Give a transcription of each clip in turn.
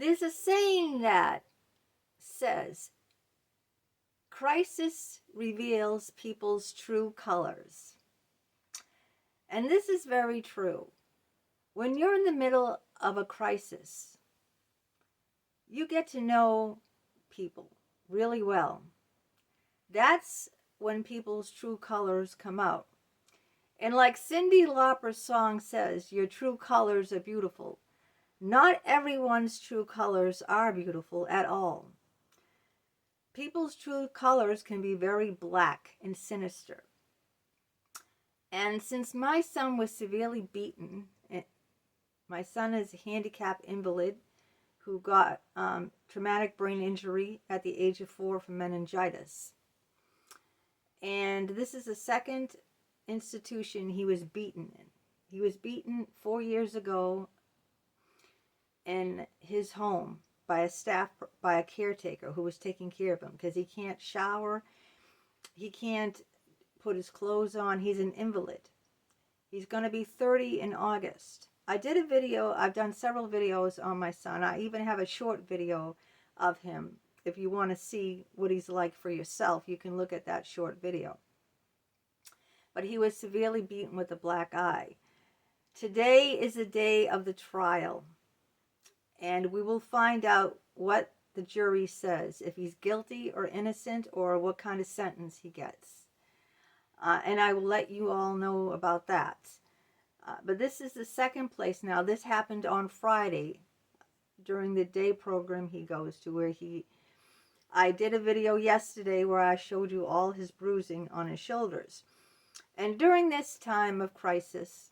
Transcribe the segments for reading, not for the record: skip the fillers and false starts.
There's a saying that says, crisis reveals people's true colors. And this is very true. When you're in the middle of a crisis, you get to know people really well. That's when people's true colors come out. And like Cyndi Lauper's song says, your true colors are beautiful. Not everyone's true colors are beautiful at all. People's true colors can be very black and sinister. And since my son was severely beaten, my son is a handicapped invalid who got traumatic brain injury at the age of 4 from meningitis. And this is the second institution he was beaten in. He was beaten 4 years ago in his home by a caretaker who was taking care of him because he can't shower, he can't put his clothes on, he's an invalid. He's going to be 30 in August. I did a video, I've done several videos on my son. I even have a short video of him. If you want to see what he's like for yourself, you can look at that short video. But he was severely beaten with a black eye. Today is the day of the trial. And we will find out what the jury says, if he's guilty or innocent, or what kind of sentence he gets. And I will let you all know about that. But this is the second place now. This happened on Friday during the day program he goes to, where I did a video yesterday where I showed you all his bruising on his shoulders. And during this time of crisis,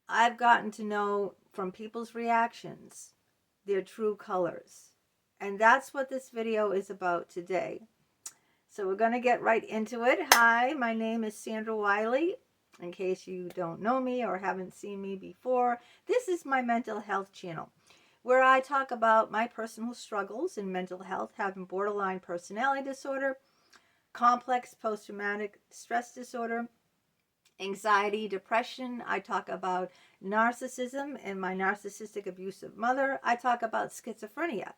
I've gotten to know from people's reactions their true colors. And that's what this video is about today. So we're going to get right into it. Hi, my name is Sandra Wyllie. In case you don't know me or haven't seen me before, this is my mental health channel, where I talk about my personal struggles in mental health, having borderline personality disorder, complex post-traumatic stress disorder, anxiety, depression. I talk about narcissism and my narcissistic abusive mother. I talk about schizophrenia.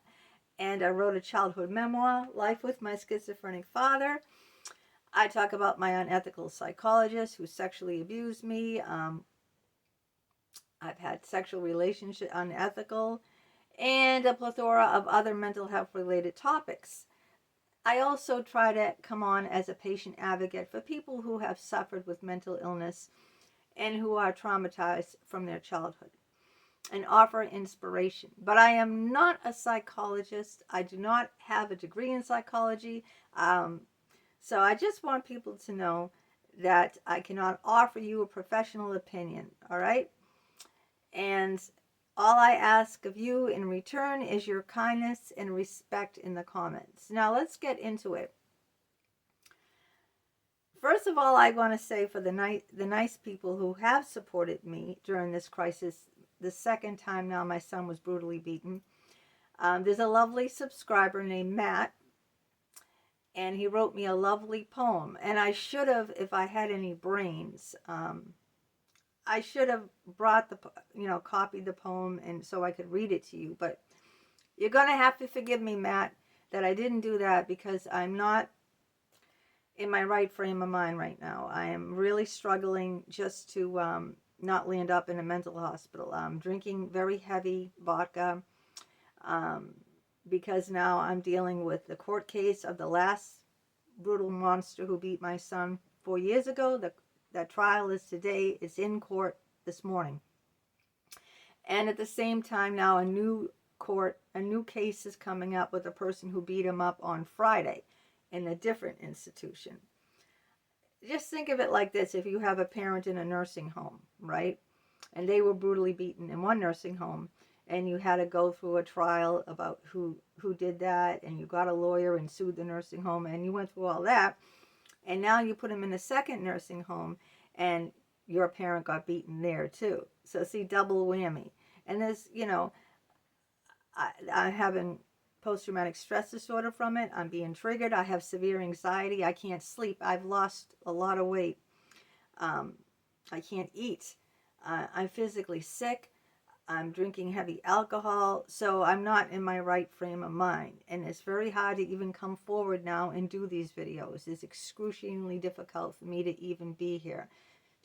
And I wrote a childhood memoir, Life with My Schizophrenic Father. I talk about my unethical psychologist who sexually abused me. I've had sexual relationship unethical, and a plethora of other mental health related topics. I also try to come on as a patient advocate for people who have suffered with mental illness and who are traumatized from their childhood, and offer inspiration. But I am not a psychologist. I do not have a degree in psychology. So I just want people to know that I cannot offer you a professional opinion, all right? And all I ask of you in return is your kindness and respect in the comments. Now let's get into it. First of all, I want to say for the nice people who have supported me during this crisis, the second time now my son was brutally beaten. There's a lovely subscriber named Matt, and he wrote me a lovely poem. And I should have, if I had any brains, I should have brought copied the poem and so I could read it to you. But you're going to have to forgive me, Matt, that I didn't do that because I'm not in my right frame of mind right now. I am really struggling just to not land up in a mental hospital. I'm drinking very heavy vodka because now I'm dealing with the court case of the last brutal monster who beat my son 4 years ago. That trial is today. It's in court this morning. And at the same time now a new case is coming up with a person who beat him up on Friday in a different institution. Just think of it like this. If you have a parent in a nursing home, right? And they were brutally beaten in one nursing home, and you had to go through a trial about who did that, and you got a lawyer and sued the nursing home, and you went through all that. And now you put them in a second nursing home, and your parent got beaten there too. So see, double whammy. And this, I having post-traumatic stress disorder from it. I'm being triggered. I have severe anxiety. I can't sleep. I've lost a lot of weight. I can't eat. I'm physically sick. I'm drinking heavy alcohol, so I'm not in my right frame of mind. And it's very hard to even come forward now and do these videos. It's excruciatingly difficult for me to even be here,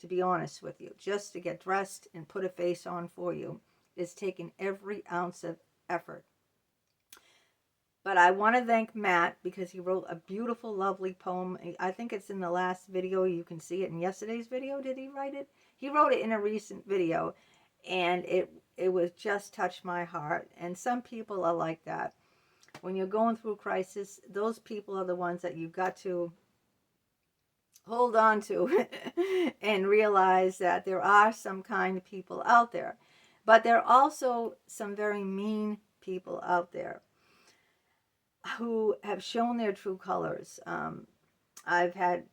to be honest with you. Just to get dressed and put a face on for you is taking every ounce of effort. But I want to thank Matt because he wrote a beautiful, lovely poem. I think it's in the last video. You can see it in yesterday's video. Did he write it? He wrote it in a recent video, and it was just touched my heart. And some people are like that. When you're going through crisis, those people are the ones that you've got to hold on to and realize that there are some kind people out there. But there are also some very mean people out there who have shown their true colors. I've had,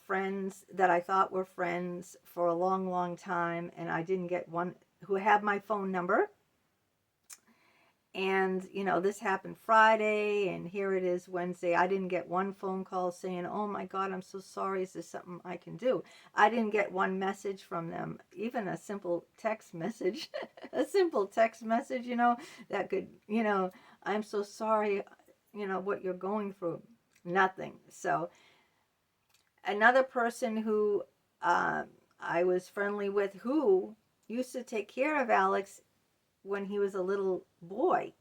friends that I thought were friends for a long, long time, and I didn't get one who had my phone number. And, this happened Friday, and here it is Wednesday. I didn't get one phone call saying, oh my God, I'm so sorry. Is there something I can do? I didn't get one message from them, even a simple text message, that could, I'm so sorry, what you're going through. Nothing. So another person who I was friendly with, who used to take care of Alex when he was a little boy.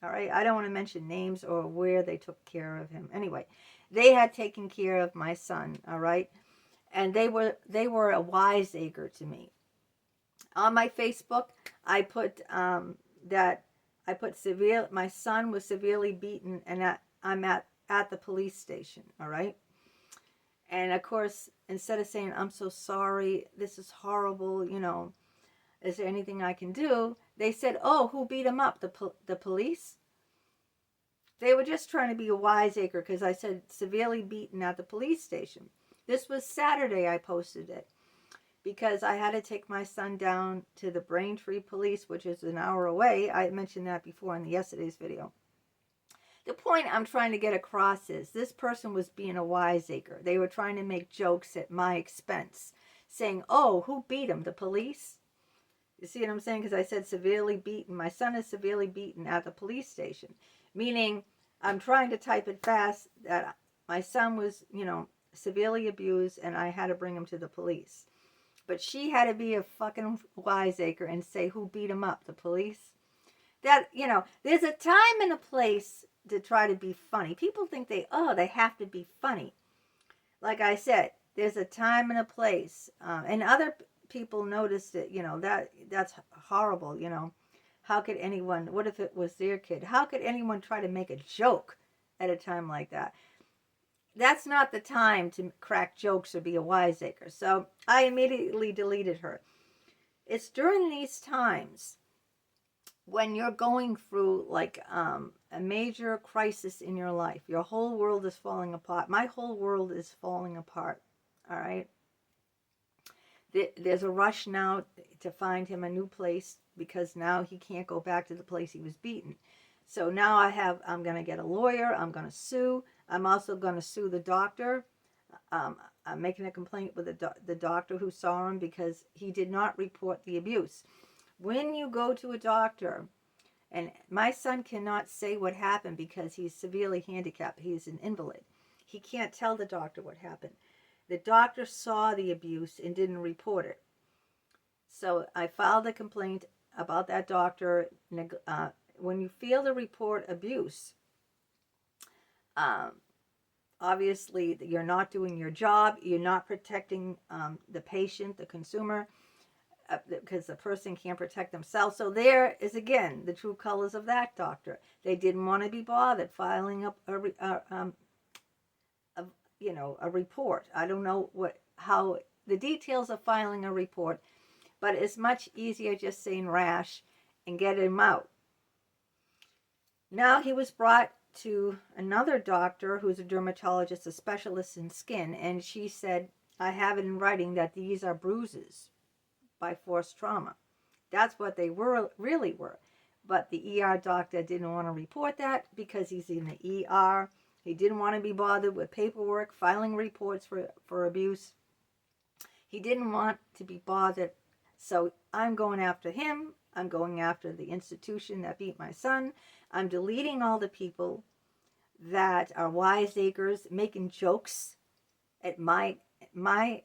All right, I don't want to mention names or where they took care of him. Anyway, they had taken care of my son. All right, and they were a wiseacre to me. On my Facebook, I put my son was severely beaten, and I'm at the police station. All right. And of course, instead of saying, I'm so sorry, this is horrible, is there anything I can do? They said, oh, who beat him up? The police? They were just trying to be a wiseacre because I said severely beaten at the police station. This was Saturday I posted it because I had to take my son down to the Braintree police, which is an hour away. I mentioned that before in yesterday's video. The point I'm trying to get across is this person was being a wiseacre. They were trying to make jokes at my expense, saying, oh, who beat him? The police? You see what I'm saying? Because I said severely beaten. My son is severely beaten at the police station. Meaning, I'm trying to type it fast that my son was, severely abused and I had to bring him to the police. But she had to be a fucking wiseacre and say, who beat him up? The police? That, there's a time and a place to try to be funny. People think they have to be funny. Like I said, there's a time and a place. And other people noticed it, that's horrible, How could anyone, what if it was their kid? How could anyone try to make a joke at a time like that? That's not the time to crack jokes or be a wiseacre. So I immediately deleted her. It's during these times when you're going through like a major crisis in your life, your whole world is falling apart. My whole world is falling apart. All right. There's a rush now to find him a new place because now he can't go back to the place he was beaten. So now I'm going to get a lawyer. I'm going to sue. I'm also going to sue the doctor. I'm making a complaint with the doctor who saw him because he did not report the abuse. When you go to a doctor, and my son cannot say what happened because he's severely handicapped. He's an invalid. He can't tell the doctor what happened. The doctor saw the abuse and didn't report it. So I filed a complaint about that doctor. When you fail to report abuse, obviously you're not doing your job. You're not protecting the patient, the consumer, because the person can't protect themselves. So there is, again, the true colors of that doctor. They didn't want to be bothered filing up a report. I don't know how the details of filing a report, but it's much easier just saying rash and get him out. Now he was brought to another doctor who's a dermatologist, a specialist in skin, and she said, I have it in writing that these are bruises by forced trauma. That's what they really were. But the ER doctor didn't want to report that because he's in the ER. He didn't want to be bothered with paperwork, filing reports for abuse. He didn't want to be bothered. So I'm going after him. I'm going after the institution that beat my son. I'm deleting all the people that are wiseacres, making jokes at my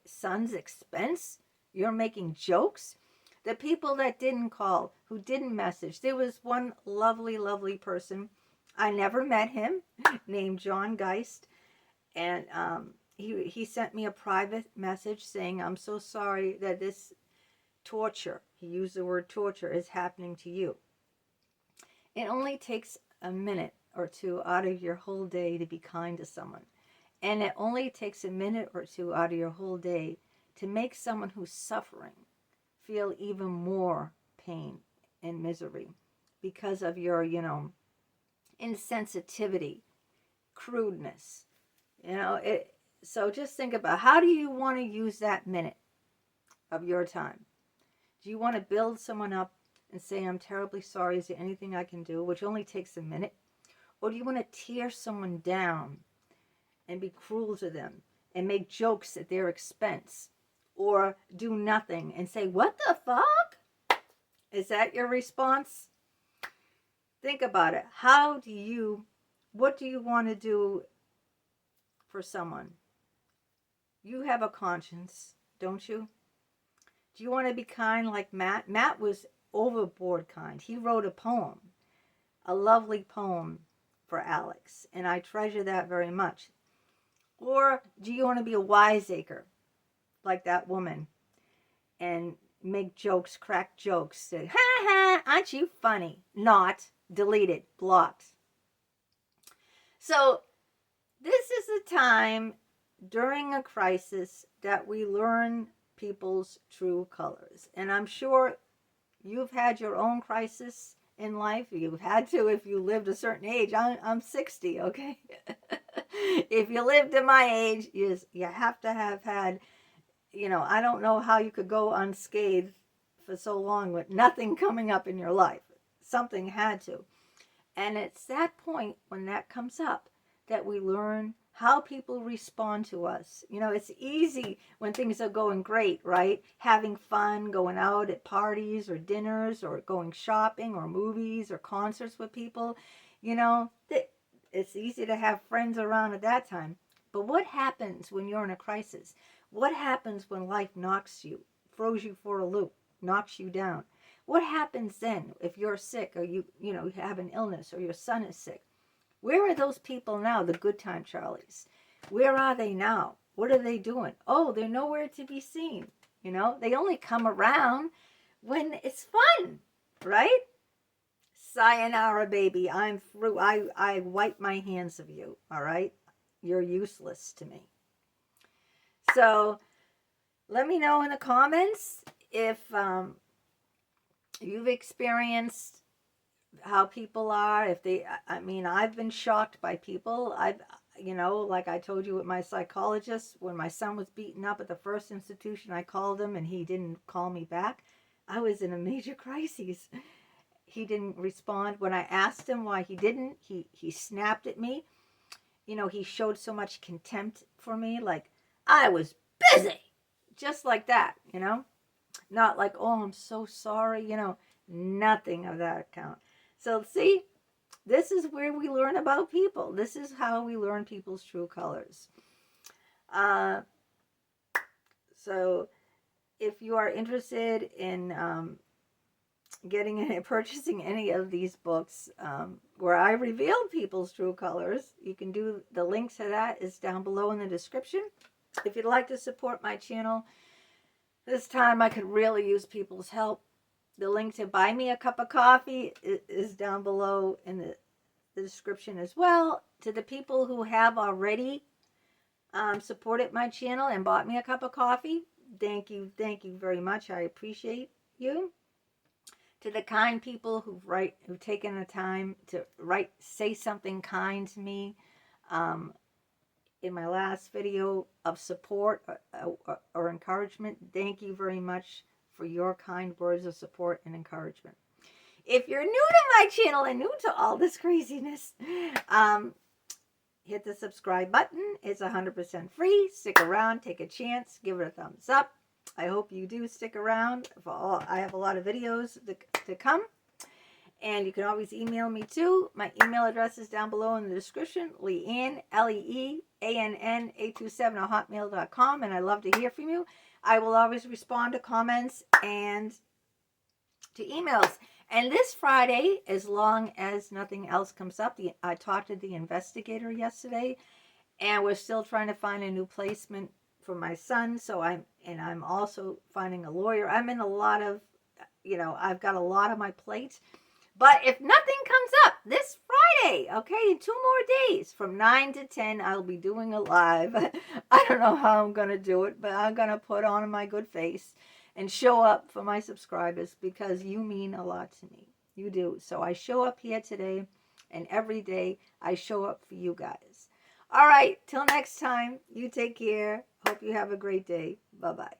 son's expense. You're making jokes. The people that didn't call, who didn't message. There was one lovely, lovely person. I never met him, named John Geist. And he sent me a private message saying, I'm so sorry that this torture, he used the word torture, is happening to you. It only takes a minute or two out of your whole day to be kind to someone. And it only takes a minute or two out of your whole day to make someone who's suffering feel even more pain and misery because of your, insensitivity, crudeness. So just think about, how do you want to use that minute of your time? Do you want to build someone up and say, I'm terribly sorry, is there anything I can do, which only takes a minute? Or do you want to tear someone down and be cruel to them and make jokes at their expense? Or do nothing and say, what the fuck? Is that your response? Think about it. What do you want to do for someone? You have a conscience, don't you? Do you want to be kind like Matt? Matt was overboard kind. He wrote a poem, a lovely poem for Alex, and I treasure that very much. Or do you want to be a wiseacre like that woman and make jokes, crack jokes, say, ha ha, aren't you funny? Not, deleted, blocked. So this is the time during a crisis that we learn people's true colors. And I'm sure you've had your own crisis in life. You've had to if you lived a certain age. I'm 60, okay? If you lived at my age, you have to have had, I don't know how you could go unscathed for so long with nothing coming up in your life. Something had to. And it's that point when that comes up that we learn how people respond to us. It's easy when things are going great, right? Having fun, going out at parties or dinners or going shopping or movies or concerts with people. It's easy to have friends around at that time. But what happens when you're in a crisis? What happens when life knocks you, throws you for a loop, knocks you down? What happens then if you're sick or you have an illness or your son is sick? Where are those people now, the good time Charlies? Where are they now? What are they doing? Oh, they're nowhere to be seen. They only come around when it's fun, right? Sayonara, baby. I'm through. I wipe my hands of you, all right? You're useless to me. So let me know in the comments if you've experienced how people are. I've been shocked by people. Like I told you with my psychologist, when my son was beaten up at the first institution, I called him and he didn't call me back. I was in a major crisis. He didn't respond. When I asked him why he didn't, he snapped at me. He showed so much contempt for me, like, I was busy. Just like that, Not like, oh, I'm so sorry, nothing of that account. So see, this is where we learn about people. This is how we learn people's true colors. So if you are interested in getting and purchasing any of these books where I reveal people's true colors, you can do, the link to that is down below in the description. If you'd like to support my channel, this time I could really use people's help. The link to buy me a cup of coffee is down below in the description as well. To the people who have already supported my channel and bought me a cup of coffee, thank you very much. I appreciate you. To the kind people who've taken the time to say something kind to me in my last video of support or encouragement, thank you very much for your kind words of support and encouragement. If you're new to my channel and new to all this craziness, hit the subscribe button. It's 100% free. Stick around, take a chance, give it a thumbs up. I hope you do stick around. I have a lot of videos to come. And you can always email me too. My email address is down below in the description. Leanne, LEEANN827@hotmail.com. And I love to hear from you. I will always respond to comments and to emails. And this Friday, as long as nothing else comes up, I talked to the investigator yesterday, and we're still trying to find a new placement for my son. So I'm also finding a lawyer. I'm in a lot of, I've got a lot on my plate. But if nothing comes up this Friday, okay, in 2 more days, from 9 to 10, I'll be doing a live. I don't know how I'm going to do it, but I'm going to put on my good face and show up for my subscribers, because you mean a lot to me. You do. So I show up here today, and every day I show up for you guys. All right, till next time, you take care. Hope you have a great day. Bye-bye.